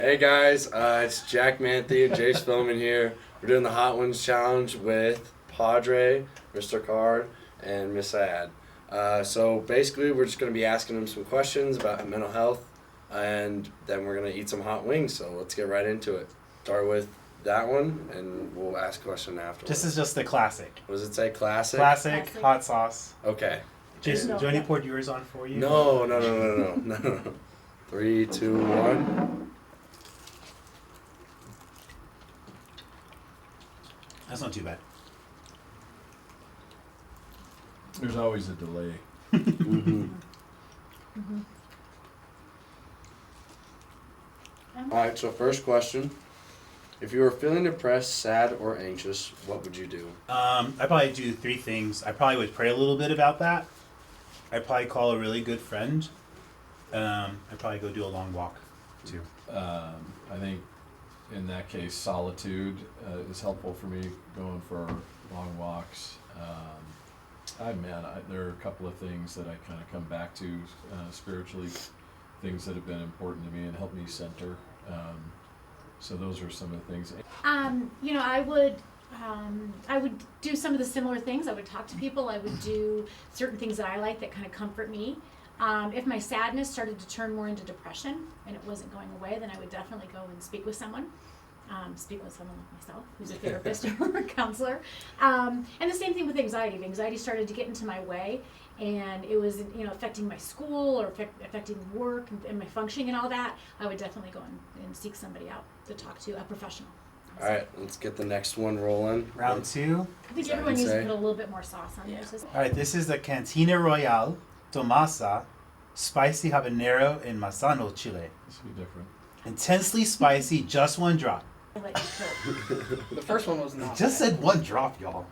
Hey guys, it's Jack Manthey and Jace Filleman here. We're doing the Hot Ones Challenge with Padre, Mr. Card, and Miss Siade. So basically, we're just going to be asking them some questions about mental health, and then we're going to eat some hot wings. So let's get right into it. Start with that one, and we'll ask a question afterwards. This is just the classic. What does it say? Classic? Classic hot sauce. Okay. Jason, do I need to pour yours on for you? No. 3, 2, 1. That's not too bad. There's always a delay. Alright, so first question. If you were feeling depressed, sad, or anxious, what would you do? I'd probably do 3 things. I probably would pray a little bit about that. I'd probably call a really good friend. I'd probably go do a long walk, too. I think in that case, solitude is helpful for me, going for long walks. There are a couple of things that I kind of come back to spiritually, things that have been important to me and help me center. So those are some of the things. I would do some of the similar things. I would talk to people. I would do certain things that I like that kind of comfort me. If my sadness started to turn more into depression and it wasn't going away, then I would definitely go and speak with someone. Speak with someone like myself, who's a therapist or a counselor. And the same thing with anxiety. If anxiety started to get into my way and it was, affecting my school or affecting work and my functioning and all that, I would definitely go and seek somebody out to talk to, a professional. All right, let's get the next one rolling. Round 2. I think everyone needs to put a little bit more sauce on theirs. All right, this is the Cantina Royale Tomasa Spicy Habanero in Masano, Chile. This will be different. Intensely spicy, just 1 drop. I like it too. The first one was not. Just said 1 drop, y'all.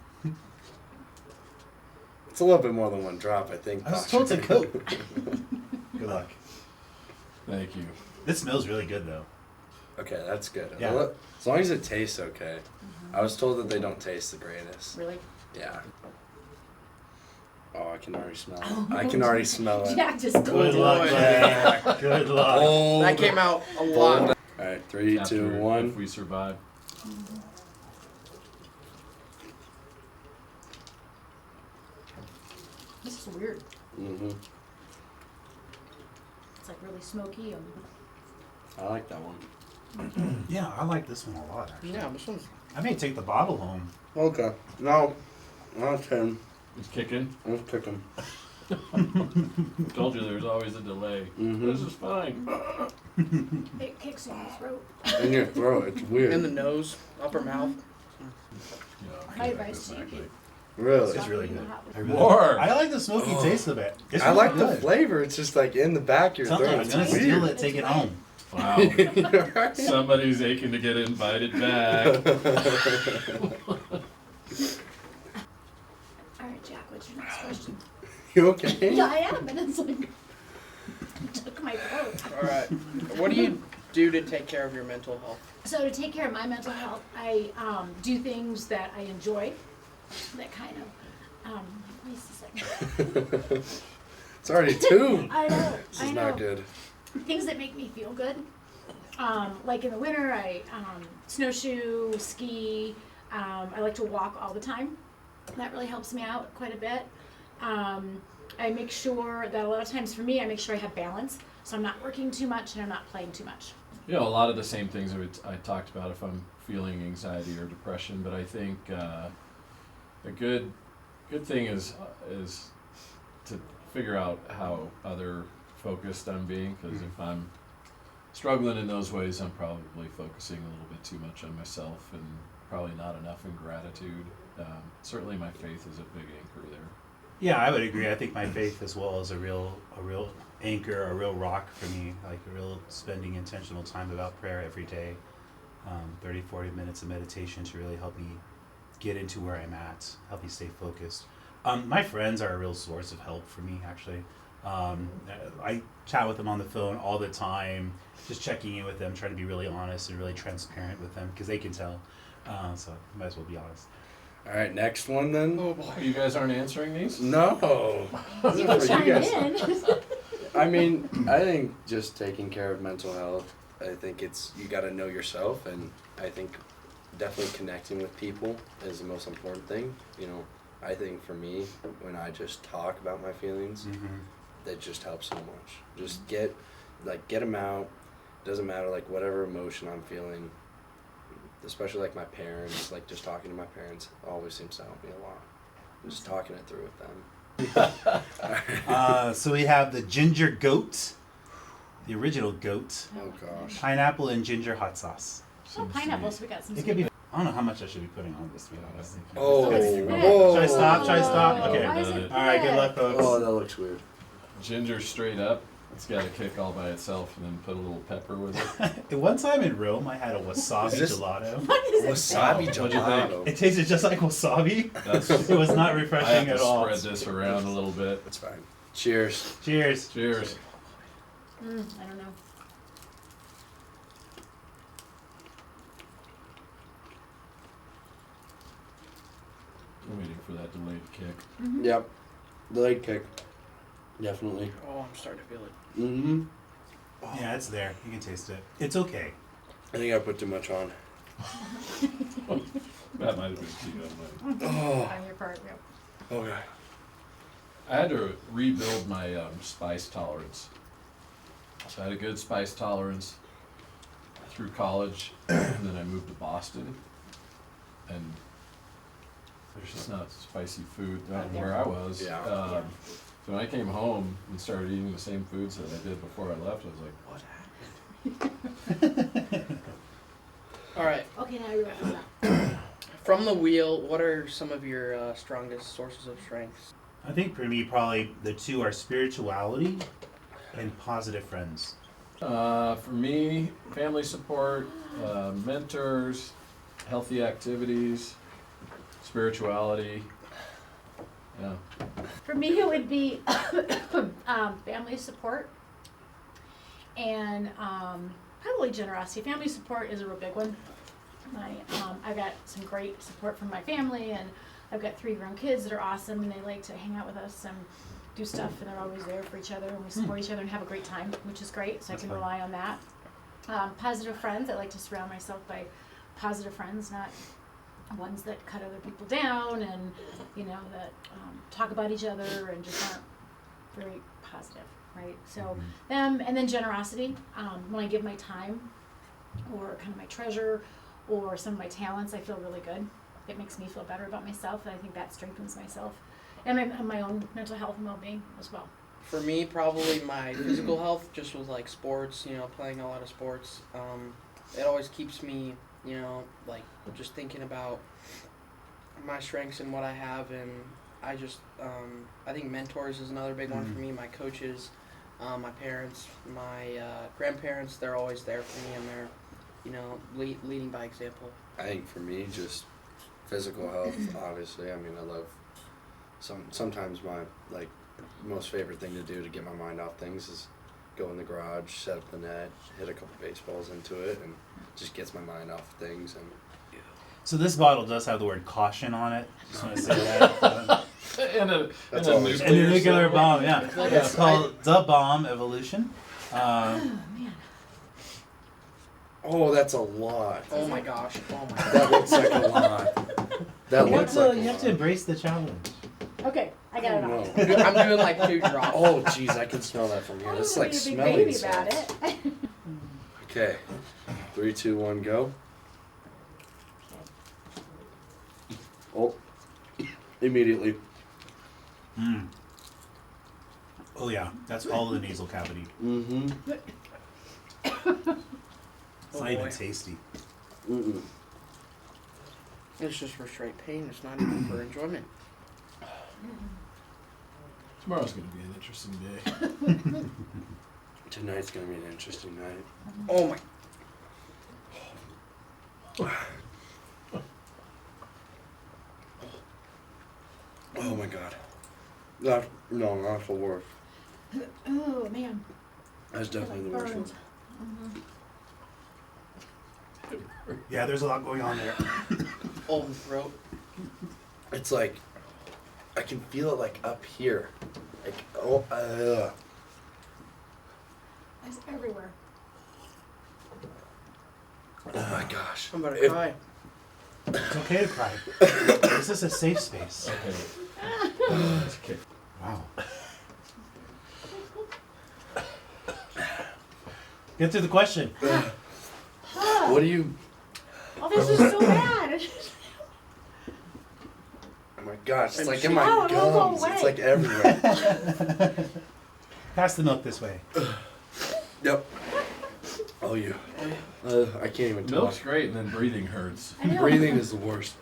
It's a little bit more than 1 drop, I think. I was told to coat. Good luck. Thank you. This smells really good, though. Okay, that's good. Yeah. Well, as long as it tastes okay. I was told that they don't taste the greatest. Really? Yeah. Oh, I can already smell it. I can already smell it. Jack just Good told luck, you. Jack. Good luck. Bold. That came out a lot. All right, 3, 2, After, 1. If we survive. This is weird. Mm-hmm. It's like really smoky. I like that one. Yeah, I like this one a lot, actually. Yeah, this one's. I may take the bottle home. Okay. No, not 10. It's kicking. Let's pick them. Told you there's always a delay. Mhm. This is fine. It kicks in your throat. In your throat. It's weird. In the nose, upper mouth. Yeah, My advice to you. exactly. Really. It's really good. I really More. I like the smoky taste of it. It's I really like the good. flavor. It's just like in the back of your Something, throat. I'm It's gonna weird. steal it, take it home. Wow. Right? Somebody's aching to get invited back. All right, Jack, what's your next question? You okay? Yeah, I am, and it's like took my throat. All right. What do you do to take care of your mental health? So to take care of my mental health, I do things that I enjoy. That kind of. Wait a second. It's already 2. I know. This I is know. not good. Things that make me feel good. Like in the winter, I snowshoe, ski. I like to walk all the time. That really helps me out quite a bit. I make sure that a lot of times for me, I make sure I have balance. So I'm not working too much and I'm not playing too much. A lot of the same things I talked about if I'm feeling anxiety or depression, but I think a good thing is to figure out how other focused I'm being, because if I'm struggling in those ways, I'm probably focusing a little bit too much on myself and probably not enough in gratitude. Certainly my faith is a big anchor there. Yeah, I would agree. I think my faith as well is a real anchor, a real rock for me. Like a real spending intentional time about prayer every day. 30, 40 minutes of meditation to really help me get into where I'm at, help me stay focused. My friends are a real source of help for me, actually. I chat with them on the phone all the time, just checking in with them, trying to be really honest and really transparent with them because they can tell. So might as well be honest. All right, next one then. Oh boy. You guys aren't answering these? No. This You is can for chime guys. in. I mean, I think just taking care of mental health I think you got to know yourself, and I think definitely connecting with people is the most important thing. You know, I think for me, when I just talk about my feelings, that just helps so much. Just get them out. Doesn't matter, like, whatever emotion I'm feeling, especially like my parents, like just talking to my parents always seems to help me a lot. Just talking it through with them. So we have the ginger goat, the original goat, Oh gosh. pineapple and ginger hot sauce. Oh, pineapples, we got some It could be. sweet. I don't know how much I should be putting on this, to be honest. Oh. Should I stop? Should I stop? Oh, Okay. why is it All right. Good thick? luck, folks. Oh, that looks weird. Ginger straight up. It's got a kick all by itself, and then put a little pepper with it. One time in Rome, I had a wasabi Is this- gelato. What is it? Wasabi What'd you think? gelato. It tasted just like wasabi. That's, It was not I have refreshing to at all. spread this around a little bit. That's fine. Cheers. Cheers. Cheers. I don't know. I'm waiting for that delayed kick. Yep. The leg kick. Definitely. Oh, I'm starting to feel it. Mm-hmm. Yeah, it's there. You can taste it. It's okay. I think I put too much on. That might have been too young. Oh. On your part, yeah. Okay. I had to rebuild my spice tolerance. So I had a good spice tolerance through college, and then I moved to Boston, and there's just not spicy food where I was. Yeah. So when I came home and started eating the same foods that I did before I left, I was like, what happened? All right. Okay, now I realize that. From the wheel, what are some of your strongest sources of strengths? I think for me, probably the two are spirituality and positive friends. For me, family support, mentors, healthy activities, spirituality. Yeah. For me, it would be family support and probably generosity. Family support is a real big one. I've got some great support from my family, and I've got 3 grown kids that are awesome, and they like to hang out with us and do stuff, and they're always there for each other, and we support each other and have a great time, which is great, so That's I can fun. rely on that. Positive friends, I like to surround myself by positive friends, not ones that cut other people down and, you know, that talk about each other and just aren't very positive, right? So them, and then generosity. When I give my time or kind of my treasure or some of my talents, I feel really good. It makes me feel better about myself, and I think that strengthens myself and my own mental health and well-being as well. For me, probably my physical health, just with like sports, you know, playing a lot of sports. It always keeps me, you know, like just thinking about my strengths and what I have, and I just, I think mentors is another big one for me. My coaches, my parents, my grandparents, they're always there for me, and they're, you know, leading by example. I think for me, just physical health, obviously. I mean, I love sometimes my most favorite thing to do to get my mind off things is go in the garage, set up the net, hit a couple baseballs into it, and just gets my mind off things. And So this bottle does have the word caution on it. Just want to say that. That's a always- And the nuclear bomb, yeah. like It's called The Bomb Evolution. Man. oh, that's a lot. Oh my gosh. Oh my god. That looks like a lot. That You have looks like a to lot. embrace the challenge. Okay, I got it Oh, off. no. I'm doing like 2 drops. Oh, jeez, I can smell that from here. This is like Be a big smelling baby salts. about it. Okay, 3, 2, 1, go. Oh, immediately. Oh yeah, that's all the nasal cavity. Mm-hmm. It's Oh, not even boy. tasty. Mm-mm. It's just for straight pain. It's not even for enjoyment. Tomorrow's going to be an interesting day. Tonight's gonna be an interesting night. Oh my. Oh my god. Not the worst. Oh man, That's definitely the worst one. burns. Yeah, there's a lot going on there. Oh, the throat. It's like I can feel it like up here. Like It's everywhere. my gosh. I'm about to cry. It's okay to cry. This is a safe space. Okay. Wow. Get to the question. What do you? Oh, this is so bad. Oh my gosh! It's I'm like in my Oh, it won't go gums. It's away. like everywhere. Pass the milk this way. Yep. Oh, you. I can't even talk. Milk's great, and then breathing hurts. I know. Breathing is the worst.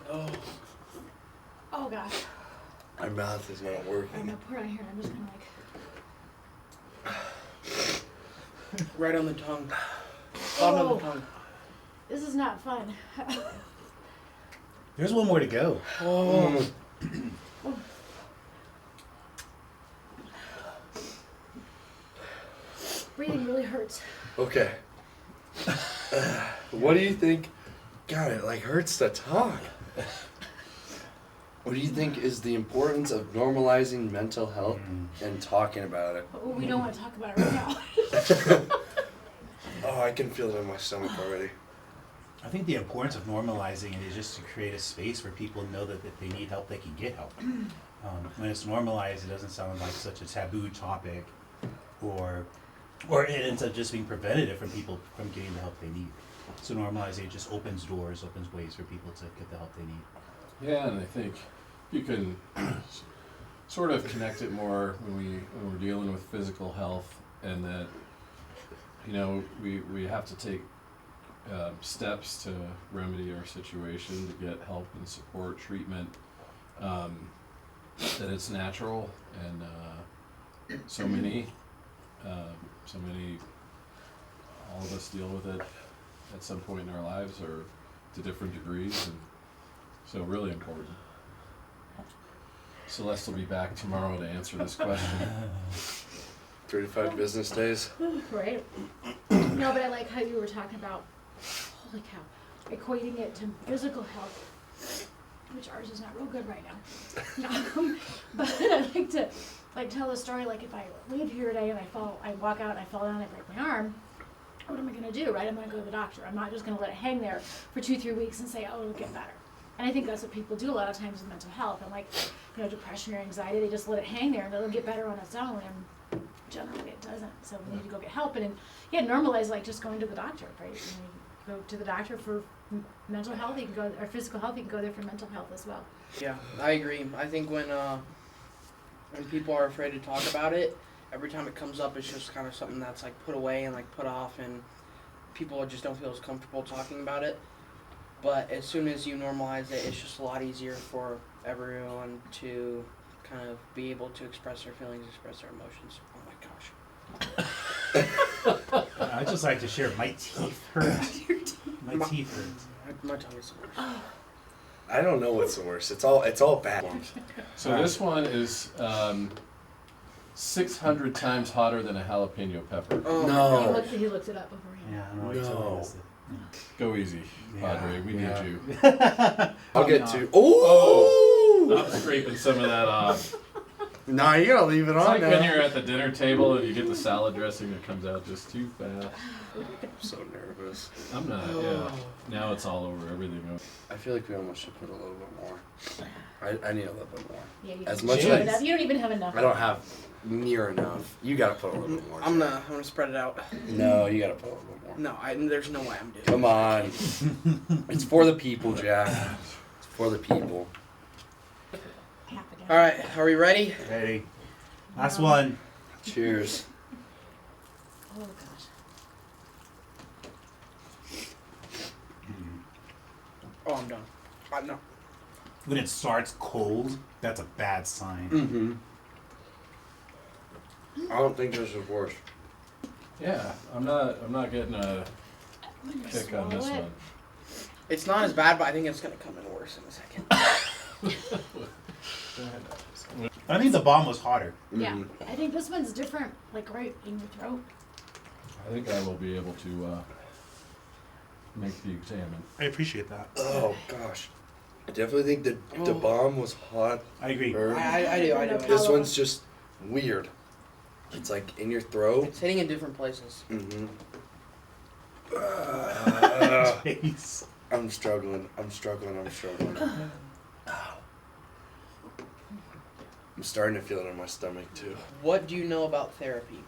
Oh gosh. My mouth is not I'm working. gonna pour it on here. I'm just gonna like. Right on the tongue. Bottom of the tongue. This is not fun. There's one more to go. Oh. Breathing really hurts. Okay. What do you think? God, it like hurts to talk. What do you think is the importance of normalizing mental health and talking about it? But we don't want to talk about it right now. Oh, I can feel it in my stomach already. I think the importance of normalizing it is just to create a space where people know that if they need help, they can get help. When it's normalized, it doesn't sound like such a taboo topic, or it ends up just being preventative from people from getting the help they need. So normalizing it just opens doors, opens ways for people to get the help they need. Yeah, and I think you can sort of connect it more when we're dealing with physical health, and that we have to take steps to remedy our situation, to get help and support, treatment. That it's natural, and so many, all of us deal with it at some point in our lives, or to different degrees, and so really important. Celeste will be back tomorrow to answer this question. 3 to 5 business days. Right. No, but I like how you were talking about, holy cow, equating it to physical health, which ours is not real good right now. But I like to tell a story, like if I leave here today and I walk out and I fall down and I break my arm, what am I gonna do, right? I'm gonna go to the doctor. I'm not just gonna let it hang there for 2-3 weeks and say, oh, it'll get better. And I think that's what people do a lot of times with mental health. And depression or anxiety, they just let it hang there and it'll get better on its own. And generally it doesn't. So we need to go get help. And normalize just going to the doctor, right? You go to the doctor for mental health, you can go, or physical health, you can go there for mental health as well. Yeah, I agree. I think when people are afraid to talk about it, every time it comes up, it's just kind of something that's put away and put off, and people just don't feel as comfortable talking about it. But as soon as you normalize it, it's just a lot easier for everyone to kind of be able to express their feelings, express their emotions. Oh my gosh. I just like to share. My teeth hurt. My teeth hurt. My tongue is the worst. I don't know what's the worst. It's all bad. So this one is 600 times hotter than a jalapeno pepper. Oh No. He looked it up beforehand. Yeah, I don't know what No. you're telling us. Go easy, Padre. We Yeah. need you. I'll get to. Oh! I'm scraping some of that off. Nah, you gotta leave it It's on like now. when you're at the dinner table and you get the salad dressing that comes out just too fast. I'm so nervous. I'm not. Yeah. Now it's all over everything. I feel like we almost should put a little bit more. I need a little bit more. Yeah, you As don't much have as- enough. You don't even have enough. I don't have near enough. You gotta put a little bit more. I'm gonna spread it out. No, you gotta put a little bit more. No, there's no way I'm doing it. Come on. It's for the people, Jack. It's for the people. Half again. All right, are we ready? Ready. Last one. Cheers. Oh gosh. Oh, I'm done. No. When it starts cold, that's a bad sign. Mm-hmm. I don't think this is worse. Yeah. I'm not getting a I'm gonna kick on this swallow it. one. It's not as bad, but I think it's gonna come in worse in a second. I think the bomb was hotter. Yeah, Mhm. I think this one's different, right in your throat. I think I will be able to make the examen. I appreciate that. Oh gosh. I definitely think the bomb was hot. I agree. I do. This one's just weird. It's in your throat. It's hitting in different places. Mm-hmm. face. I'm struggling. I'm starting to feel it in my stomach too. What do you know about therapy?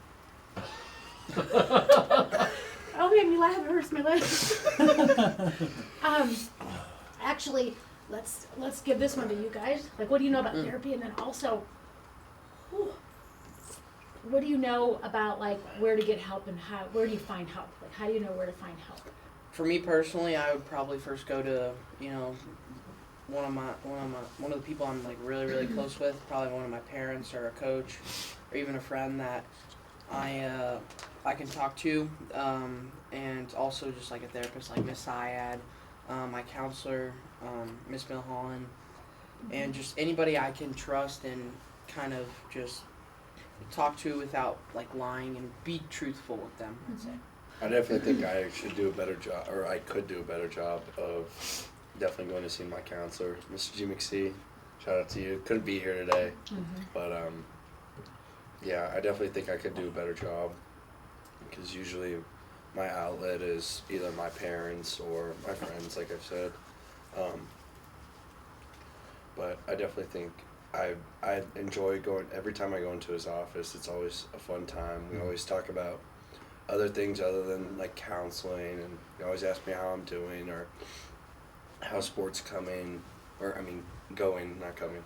Oh, made me laugh. It hurts my legs. Actually, let's give this one to you guys. Like, what do you know about therapy? And then also, what do you know about like where to get help and where do you find help? Like, how do you know where to find help? For me personally, I would probably first go to, one of the people I'm like really close with, probably one of my parents or a coach or even a friend that I can talk to, and also just like a therapist like Miss Siade, my counselor, Miss Milholland, and just anybody I can trust and kind of just talk to without like lying and be truthful with them, I'd say. I definitely think I should do a better job, or I could do a better job of definitely going to see my counselor, Mr. G. McSee. Shout out to you. Couldn't be here today, but yeah, I definitely think I could do a better job because usually my outlet is either my parents or my friends, like I've said. But I definitely think I enjoy going every time I go into his office. It's always a fun time. We always talk about other things other than like counseling, and he always ask me how I'm doing or how sports coming, or I mean going, not coming.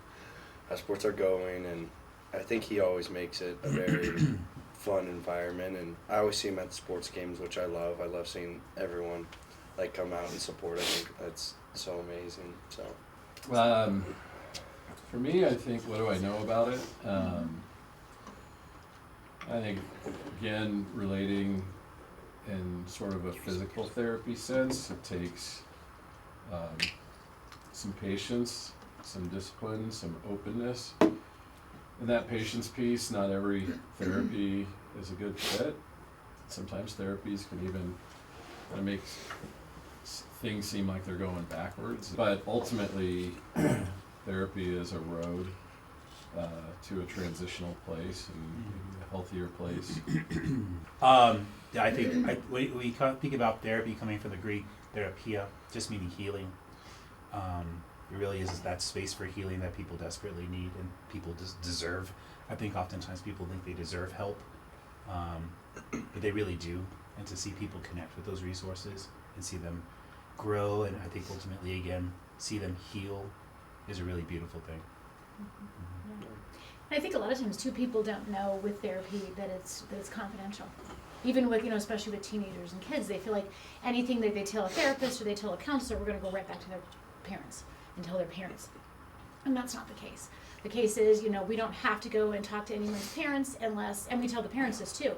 How sports are going, and I think he always makes it a very fun environment, and I always see him at the sports games, which I love. I love seeing everyone like come out and support. I think that's so amazing. So for me, I think, what do I know about it? I think, again, relating in sort of a physical therapy sense, it takes some patience, some discipline, some openness. In that patience piece, not every therapy is a good fit. Sometimes therapies can even kind of make things seem like they're going backwards. But ultimately, therapy is a road to a transitional place and maybe a healthier place. I think we think about therapy coming from the Greek therapia, just meaning healing. It really is that space for healing that people desperately need and people deserve. I think oftentimes people think they deserve help, but they really do. And to see people connect with those resources and see them grow, and I think ultimately again see them heal, is a really beautiful thing. I think a lot of times too, people don't know with therapy that it's confidential. Even with, especially with teenagers and kids, they feel like anything that they tell a therapist or they tell a counselor, we're going to go right back to their parents and tell their parents. And that's not the case. The case is, we don't have to go and talk to anyone's parents unless, and we tell the parents this too,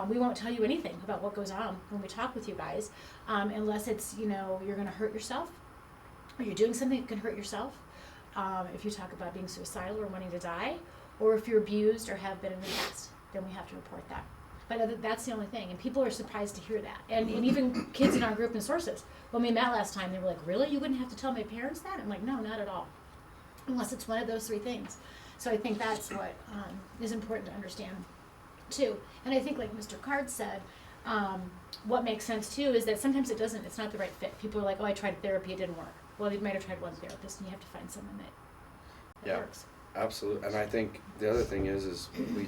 we won't tell you anything about what goes on when we talk with you guys, unless it's, you're going to hurt yourself or you're doing something that can hurt yourself. If you talk about being suicidal or wanting to die, or if you're abused or have been in the past, then we have to report that. But that's the only thing, and people are surprised to hear that. And even kids in our group and sources, when we met last time, they were like, really? You wouldn't have to tell my parents that? I'm like, no, not at all, unless it's one of those three things. So I think that's what is important to understand, too. And I think, like Mr. Card said, what makes sense, too, is that sometimes it's not the right fit. People are like, oh, I tried therapy, it didn't work. Well, you might have tried one therapist, and you have to find someone that works. Absolutely. And I think the other thing is we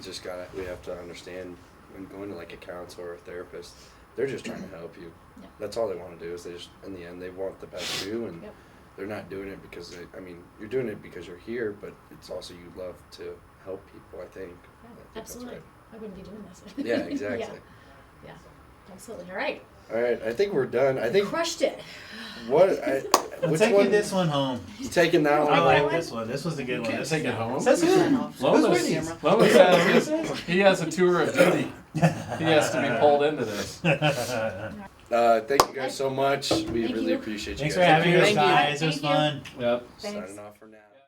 have to understand when going to like a counselor or a therapist, they're just trying to help you. Yeah. That's all they want to do is they just, in the end, they want the best for you, and they're not doing it because you're doing it because you're here, but it's also you love to help people, I think. Yeah, I think absolutely. That's I wouldn't be doing this. right. Yeah, exactly. Yeah, absolutely. All right. All right, I think we're done. I think Crushed it. I'm which taking one? this one home. You taking that one? I that like one? this one. This was a good one. Can't take it home. That's good. Lomas he has a tour of duty. He has to be pulled into this. Thank you guys so much. We Thank really you. appreciate you Thanks guys. for having us, Thank you. guys. It was Thank you. fun. Yep. Thanks. Signing off for now.